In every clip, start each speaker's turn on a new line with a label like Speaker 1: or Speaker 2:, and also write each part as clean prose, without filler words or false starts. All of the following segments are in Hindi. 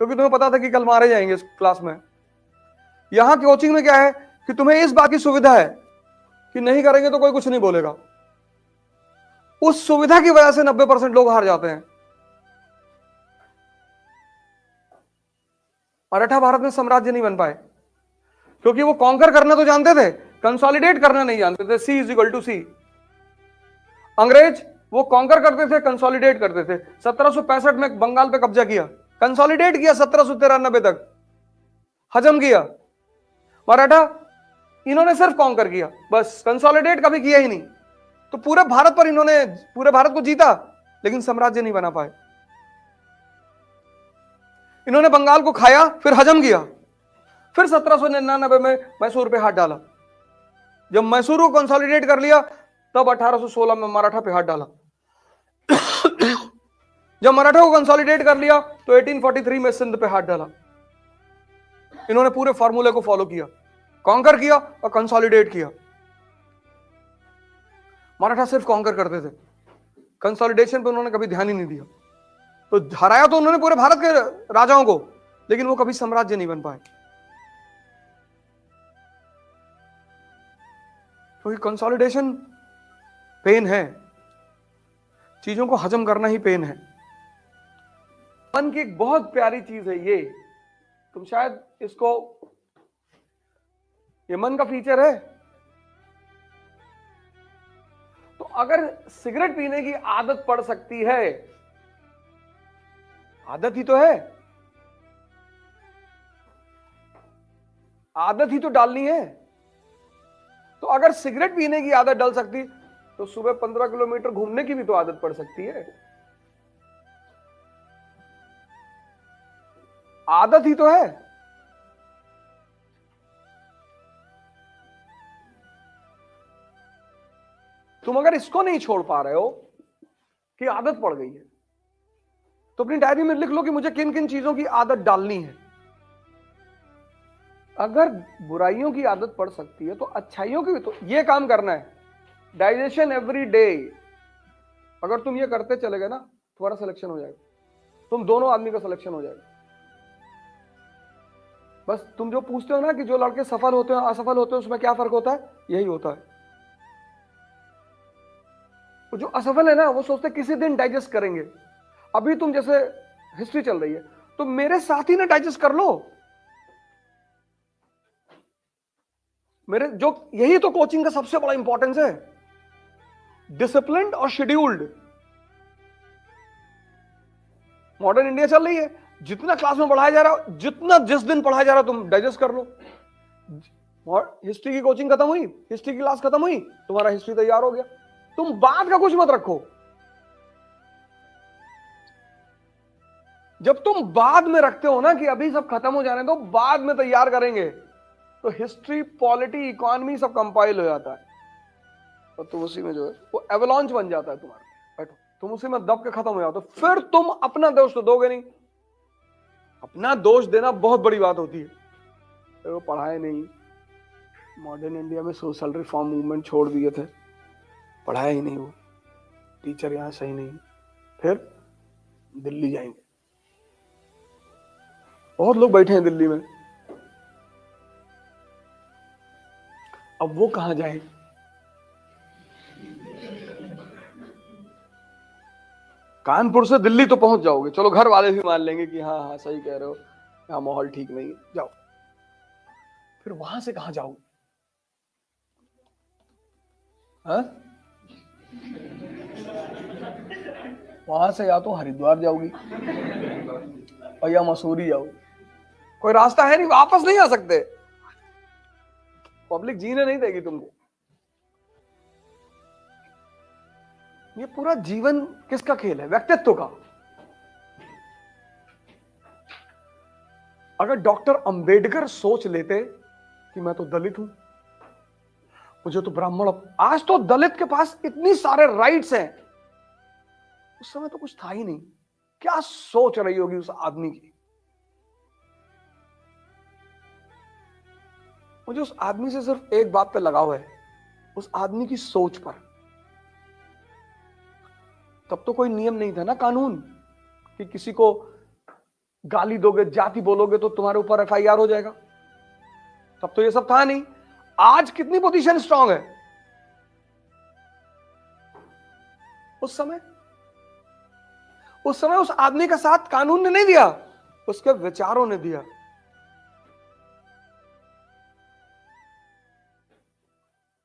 Speaker 1: क्योंकि तुम्हें पता था कि कल मारे जाएंगे इस क्लास में। यहां कोचिंग में क्या है कि तुम्हें इस बात की सुविधा है कि नहीं करेंगे तो कोई कुछ नहीं बोलेगा। उस सुविधा की वजह से 90% लोग हार जाते हैं। मराठा भारत में साम्राज्य नहीं बन पाए क्योंककि वो कॉन्कर करना तो जानते थे, कंसोलिडेट करना नहीं जानते थे। सी इज इक्वल टू सी। अंग्रेज वो कॉन्कर करते थे, कंसोलिडेट करते थे। 1765 में बंगाल पे कब्जा किया, कंसोलिडेट किया 1793 तक, हजम किया। मराठा इन्होंने सिर्फ कॉन्कर किया, बस कंसोलिडेट कभी किया ही नहीं। तो पूरे भारत पर इन्होंने पूरे भारत को जीता लेकिन साम्राज्य नहीं बना पाए। इन्होंने बंगाल को खाया, फिर हजम किया, फिर 1799 में मैसूर पे हाथ डाला। जब मैसूर को कंसोलिडेट कर लिया तब 1816 में मराठा पे हाथ डाला। जब मराठा को कंसोलिडेट कर लिया तो 1843 में सिंध पे हाथ डाला। इन्होंने पूरे फॉर्मूले को फॉलो किया, कॉन्कर किया और कंसोलिडेट किया। मराठा सिर्फ कॉन्कर करते थे, कंसोलिडेशन पे उन्होंने कभी ध्यान ही नहीं दिया। तो हराया तो उन्होंने पूरे भारत के राजाओं को, लेकिन वो कभी साम्राज्य नहीं बन पाए। तो ये कंसोलिडेशन पेन है, चीजों को हजम करना ही पेन है। मन की एक बहुत प्यारी चीज है ये, तुम शायद इसको, ये मन का फीचर है। तो अगर सिगरेट पीने की आदत पड़ सकती है, आदत ही तो है, आदत ही तो डालनी है। तो अगर सिगरेट पीने की आदत डल सकती तो सुबह 15 किलोमीटर घूमने की भी तो आदत पड़ सकती है। आदत ही तो है। तुम अगर इसको नहीं छोड़ पा रहे हो कि आदत पड़ गई है, तो अपनी डायरी में लिख लो कि मुझे किन किन चीजों की आदत डालनी है। अगर बुराइयों की आदत पड़ सकती है तो अच्छाइयों की भी तो ये काम करना है। डाइजेशन एवरी डे, अगर तुम ये करते चले गए ना, तुम्हारा सिलेक्शन हो जाएगा, तुम दोनों आदमी का सिलेक्शन हो जाएगा। बस तुम जो पूछते हो ना कि जो लड़के सफल होते हैं असफल होते हैं उसमें क्या फर्क होता है, यही होता है। तो जो असफल है ना वो सोचते किसी दिन डाइजेस्ट करेंगे। अभी तुम जैसे हिस्ट्री चल रही है तो मेरे साथ ही ना डाइजेस्ट कर लो। मेरे जो यही तो कोचिंग का सबसे बड़ा इंपॉर्टेंस है, डिसिप्लिन्ड और शेड्यूल्ड। मॉडर्न इंडिया चल रही है, जितना क्लास में पढ़ाया जा रहा, जितना जिस दिन पढ़ाया जा रहा तुम डाइजेस्ट कर लो। हिस्ट्री की कोचिंग खत्म हुई, हिस्ट्री की क्लास खत्म हुई, तुम्हारा हिस्ट्री तैयार हो गया। तुम बाद का कुछ मत रखो। जब तुम बाद में रखते हो ना कि अभी सब खत्म हो जाने दो, बाद में तैयार करेंगे, तो हिस्ट्री, पॉलिटी, इकोनॉमी सब कंपाइल हो जाता है और तुम उसी में जो है वो एवलॉन्च बन जाता है तुम्हारा। बैठो, तुम उसी में दब के खत्म हो जाते हो। फिर तुम अपना दोष तो दोगे नहीं। अपना दोष देना बहुत बड़ी बात होती है। फिर वो पढ़ाए नहीं, मॉडर्न इंडिया में सोशल रिफॉर्म मूवमेंट छोड़ दिए थे, पढ़ाया ही नहीं, वो टीचर यहां सही नहीं, फिर दिल्ली जाएंगे। बहुत लोग बैठे हैं दिल्ली में, अब वो कहां जाए? कानपुर से दिल्ली तो पहुंच जाओगे, चलो घर वाले भी मान लेंगे कि हाँ हाँ सही कह रहे हो, यहाँ माहौल ठीक नहीं है, जाओ। फिर वहां से कहां जाओ? हाँ? वहां से या तो हरिद्वार जाओगी और या मसूरी जाओगी, कोई रास्ता है नहीं, वापस नहीं आ सकते। पब्लिक जीने नहीं देगी तुमको। ये पूरा जीवन किसका खेल है? व्यक्तित्व का। अगर डॉक्टर अंबेडकर सोच लेते कि मैं तो दलित हूं, मुझे तो ब्राह्मण, आज तो दलित के पास इतनी सारे राइट्स हैं, उस समय तो कुछ था ही नहीं। क्या सोच रही होगी उस आदमी की? मुझे उस आदमी से सिर्फ एक बात पे लगाव है, उस आदमी की सोच पर। तब तो कोई नियम नहीं था ना, कानून, कि किसी को गाली दोगे, जाति बोलोगे तो तुम्हारे ऊपर एफआईआर हो जाएगा। तब तो ये सब था नहीं। आज कितनी पोजीशन स्ट्रांग है। उस समय उस आदमी का साथ कानून ने नहीं दिया, उसके विचारों ने दिया।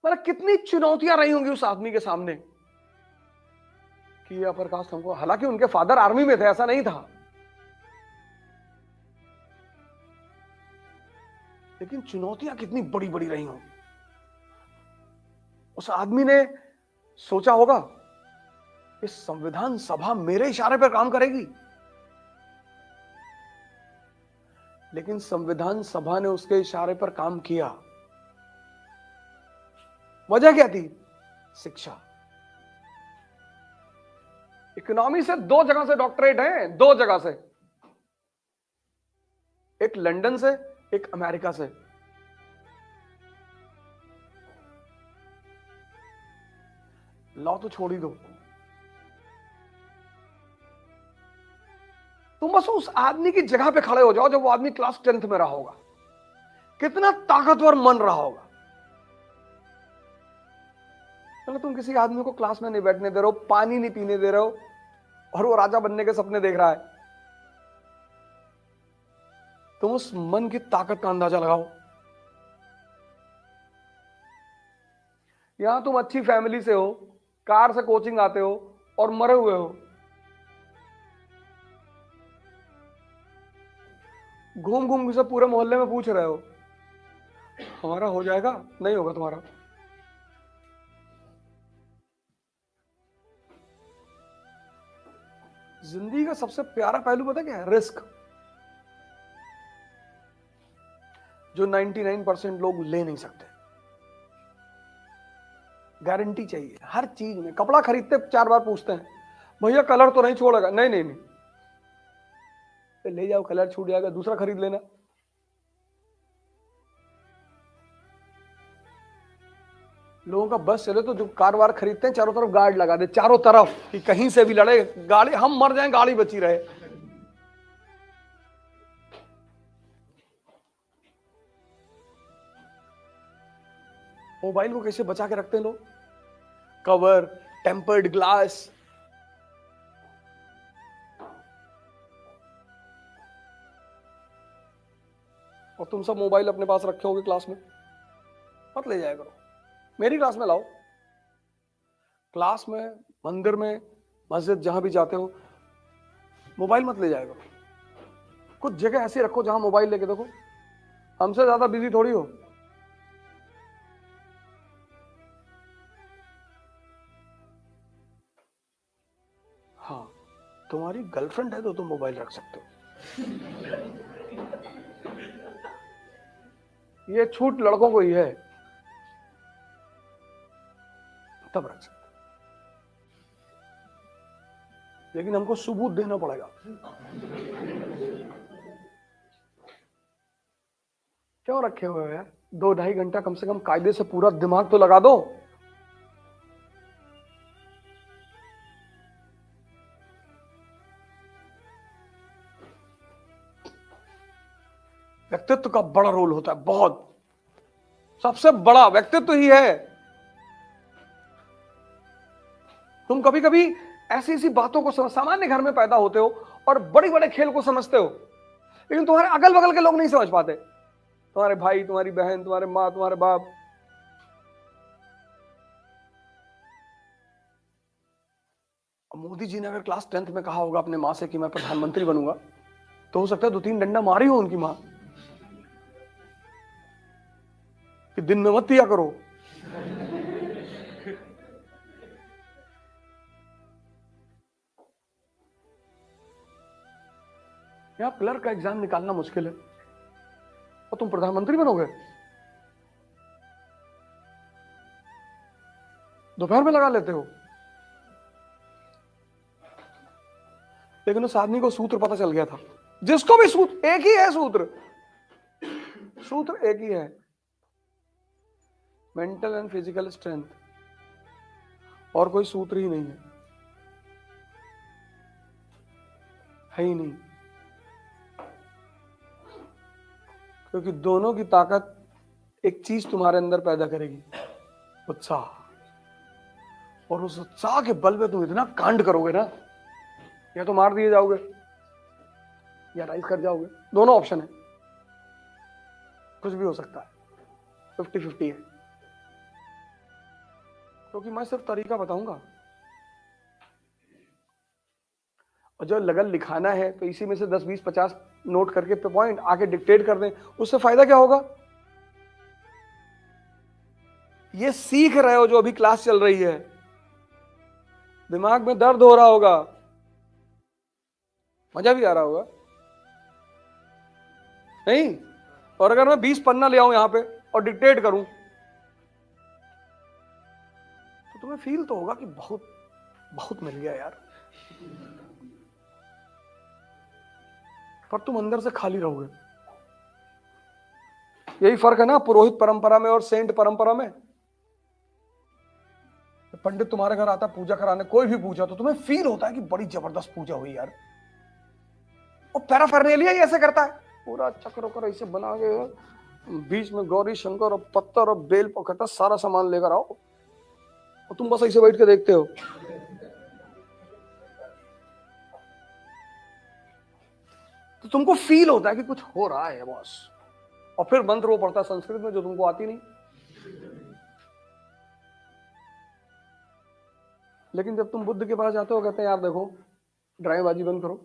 Speaker 1: मतलब कितनी चुनौतियां रही होंगी उस आदमी के सामने कि ये अपर कास्ट हमको, हालांकि उनके फादर आर्मी में थे, ऐसा नहीं था, लेकिन चुनौतियां कितनी बड़ी बड़ी रही होंगी। उस आदमी ने सोचा होगा कि संविधान सभा मेरे इशारे पर काम करेगी, लेकिन संविधान सभा ने उसके इशारे पर काम किया। वजह क्या थी? शिक्षा। इकोनॉमी से 2 जगह से डॉक्टरेट हैं, 2 जगह से, एक लंदन से, एक अमेरिका से। लॉ तो छोड़ ही दो, तुम बस उस आदमी की जगह पे खड़े हो जाओ जब वो आदमी क्लास 10th में रहा होगा, कितना ताकतवर मन रहा होगा। चलो तुम किसी आदमी को क्लास में नहीं बैठने दे रहे हो, पानी नहीं पीने दे रहे हो, और वो राजा बनने के सपने देख रहा है। तुम उस मन की ताकत का अंदाजा लगाओ। यहां तुम अच्छी फैमिली से हो, कार से कोचिंग आते हो और मरे हुए हो, घूम घूम से पूरे मोहल्ले में पूछ रहे हो हमारा हो जाएगा, नहीं होगा तुम्हारा। जिंदगी का सबसे प्यारा पहलू पता क्या है? रिस्क, जो 99% लोग ले नहीं सकते। गारंटी चाहिए हर चीज में। कपड़ा खरीदते 4 बार पूछते हैं, भैया कलर तो नहीं छोड़ेगा? नहीं नहीं नहीं, तो ले जाओ, कलर छूट जाएगा, दूसरा खरीद लेना। लोगों का बस चले तो जो कार वार खरीदते हैं चारों तरफ गार्ड लगा दे, चारों तरफ, कि कहीं से भी लड़े गाड़ी, हम मर जाएं गाड़ी बची रहे। मोबाइल को कैसे बचा के रखते हैं लोग? Cover, tempered glass. और तुम सब मोबाइल अपने पास रखे होगे क्लास में, मत ले जाया करो। मेरी क्लास में लाओ, क्लास में, मंदिर में, मस्जिद, जहां भी जाते हो मोबाइल मत ले जाया करो। कुछ जगह ऐसी रखो जहां मोबाइल लेके देखो, हमसे ज्यादा बिजी थोड़ी हो। हाँ, तुम्हारी गर्लफ्रेंड है तो तुम मोबाइल रख सकते हो। ये छूट लड़कों को ही है, तब रख सकते, लेकिन हमको सबूत देना पड़ेगा। क्यों रखे हुए हो यार? 2-2.5 घंटा कम से कम कायदे से पूरा दिमाग तो लगा दो। व्यक्तित्व का बड़ा रोल होता है, बहुत, सबसे बड़ा व्यक्तित्व ही है। तुम कभी कभी ऐसी ऐसी बातों को सामान्य घर में पैदा होते हो और बड़े बड़े खेल को समझते हो, लेकिन तुम्हारे अगल बगल के लोग नहीं समझ पाते। तुम्हारे भाई, तुम्हारी बहन, तुम्हारे माँ, तुम्हारे बाप। मोदी जी ने अगर क्लास 10th में कहा होगा अपने माँ से कि मैं प्रधानमंत्री बनूंगा, तो हो सकता है 2-3 डंडा मारी हो उनकी माँ कि दिन में मत पिया करो। यहां क्लर्क का एग्जाम निकालना मुश्किल है और तुम प्रधानमंत्री बनोगे? दोपहर में लगा लेते हो। लेकिन उस आदमी को सूत्र पता चल गया था, जिसको भी सूत्र एक ही है, सूत्र एक ही है, मेंटल एंड फिजिकल स्ट्रेंथ, और कोई सूत्र ही नहीं है ही नहीं। क्योंकि दोनों की ताकत एक चीज तुम्हारे अंदर पैदा करेगी, उत्साह। और उस उत्साह के बल पे तुम इतना कांड करोगे ना, या तो मार दिए जाओगे या राइज कर जाओगे, दोनों ऑप्शन है, कुछ भी हो सकता है, 50-50 है। क्योंकि मैं सिर्फ तरीका बताऊंगा, और जो लगन लिखाना है तो इसी में से 10, 20, 50 नोट करके पे पॉइंट आके डिक्टेट कर दें, उससे फायदा क्या होगा? ये सीख रहे हो जो अभी क्लास चल रही है, दिमाग में दर्द हो रहा होगा, मजा भी आ रहा होगा नहीं? और अगर मैं 20 पन्ना ले आऊं यहां पे और डिक्टेट करूं, तो तुम्हें फील तो होगा कि बहुत बहुत मिल गया यार, पर तुम अंदर से खाली रहोगे। यही फर्क है ना पुरोहित परंपरा में और सेंट परंपरा में। पंडित तुम्हारे घर आता पूजा कराने, कोई भी पूजा, तो तुम्हें फील होता है कि बड़ी जबरदस्त पूजा हुई यार। और पैराफर्नेलिया ही ऐसे करता है, पूरा चक्र वक्र ऐसे बना के, बीच में गौरी शंकर और पत्थर और बेल पकटा सारा सामान लेकर आओ, और तुम बस ऐसे बैठ के देखते हो। तो तुमको फील होता है कि कुछ हो रहा है बॉस, और फिर मंत्र वो पढ़ता है संस्कृत में जो तुमको आती नहीं। लेकिन जब तुम बुद्ध के पास जाते हो, कहते हैं यार देखो, ड्रामेबाजी बंद करो,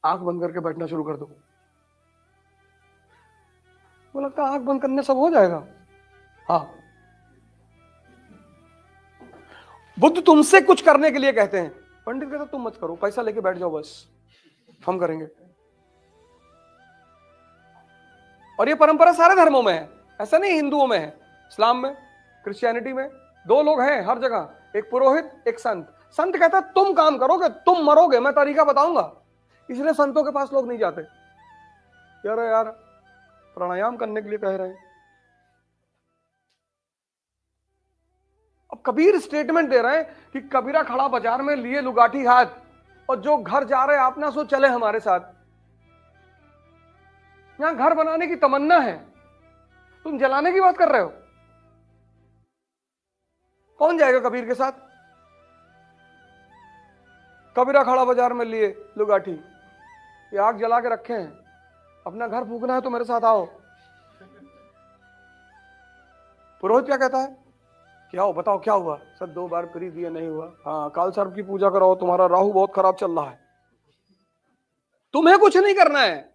Speaker 1: आंख बंद करके बैठना शुरू कर दो। वो लगता है आंख बंद करने सब हो जाएगा। हाँ, बुद्ध तुमसे कुछ करने के लिए कहते हैं, पंडित कहते तुम मत करो, पैसा लेके बैठ जाओ बस, हम करेंगे। और ये परंपरा सारे धर्मों में है, ऐसा नहीं हिंदुओं में है, इस्लाम में, क्रिश्चियनिटी में, दो लोग हैं हर जगह, एक पुरोहित एक संत। संत कहता है तुम काम करोगे, तुम मरोगे, मैं तरीका बताऊंगा। इसलिए संतों के पास लोग नहीं जाते, यार प्राणायाम करने के लिए कह रहे हैं। अब कबीर स्टेटमेंट दे रहे हैं कि कबीरा खड़ा बाजार में लिए लुगाठी हाथ, और जो घर जा रहे आप ना सो चले हमारे साथ। यहां घर बनाने की तमन्ना है, तुम जलाने की बात कर रहे हो। कौन जाएगा कबीर के साथ? कबीरा खड़ा बाजार में लिए लुगाठी, ये आग जला के रखे हैं, अपना घर फूकना है तो मेरे साथ आओ। पुरोहित क्या कहता है, क्या हो बताओ क्या हुआ? सर 2 बार फ्री दिए नहीं हुआ। हाँ, काल सर्प की पूजा कराओ, तुम्हारा राहु बहुत खराब चल रहा है। तुम्हें कुछ नहीं करना है,